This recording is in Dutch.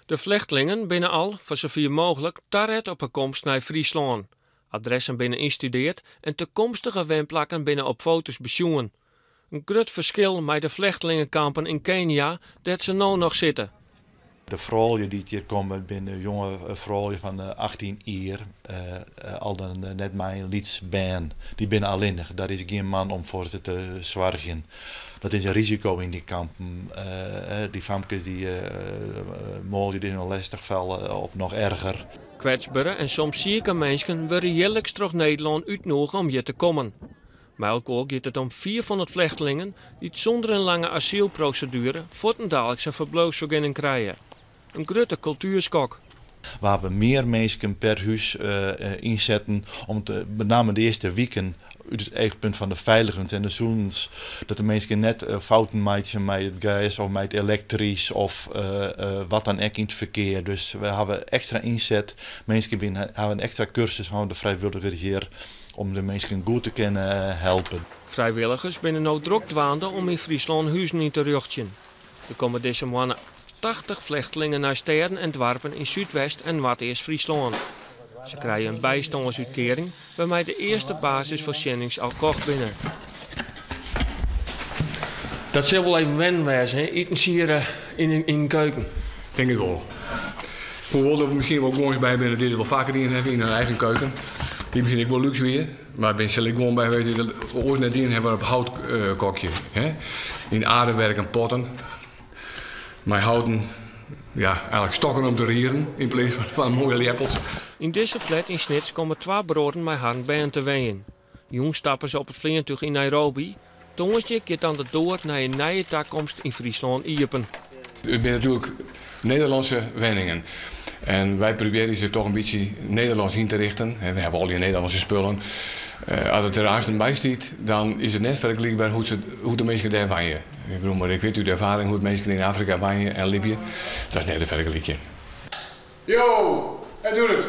De vluchtelingen binnen al, voor zover mogelijk, tarret op een komst naar Friesland. Adressen binnen instudeerd en toekomstige woonplekken binnen op foto's besjoen. Een groot verschil met de vluchtelingenkampen in Kenia, dat ze nou nog zitten. De vrouwen die hier komen, binnen jonge vrouwen van 18 jaar, al dan net mijn lidsbaan, die binnen alleenig. Daar is geen man om voor ze te zorgen. Dat is een risico in die kampen. Die famkes die mogen die nog lastig vallen of nog erger. Kwetsbare en soms zieke mensen worden jaarlijks terug Nederland uitnodigen om hier te komen. Maar ook gaat het om 400 vluchtelingen die zonder een lange asielprocedure voortdurend een verblijfsvergunning krijgen. Een grote cultuurschok. Waar we meer mensen per huis inzetten om met name de eerste weken uit het oogpunt van de veiligheid en de zoens, dat de mensen net fouten maken met het gas of met het elektrisch of wat dan ook in het verkeer. Dus we hebben extra inzet, mensen hebben een extra cursus aan de vrijwilligers hier om de mensen goed te kunnen helpen. Vrijwilligers binnen nou druk dwaande om in Friesland huizen in te richten. Er komen deze maanden 80 vluchtelingen naar steden en dorpen in Zuidwest- en Noord-Friesland. Ze krijgen een bijstandsuitkering waarmee de eerste basisvoorziening al kocht binnen. Dat zal wel even wennen wezen, hè? Eten hier in de keuken. Ik denk het wel. Hoewel dat we misschien wel gewoon bij binnen dit wel vaker in hebben in hun eigen keuken. Die misschien ook wel luxe weer. Maar ik ben zelf gewoon bij geweest. Ooit nadien hebben we op houtkokje. In aardewerk en potten. Met houten, ja, eigenlijk stokken om te rieren in plaats van mooie lepels. In deze flat in Snits komen 2 broden met hangbijen te ween. Jong stappen ze op het vliegtuig in Nairobi. Tongensje gaat dan de door naar een nieuwe toekomst in Friesland Iepen. Het zijn natuurlijk Nederlandse wenningen. En wij proberen ze toch een beetje Nederlands in te richten. We hebben al die Nederlandse spullen. Als het er aanstaan bij staat, dan is het net vergelijkbaar hoe de mensen daar wonen. Ik bedoel, maar ik weet uit de ervaring hoe de mensen in Afrika wonen en Libië. Dat is net een vergelijking. Yo, hij doet het!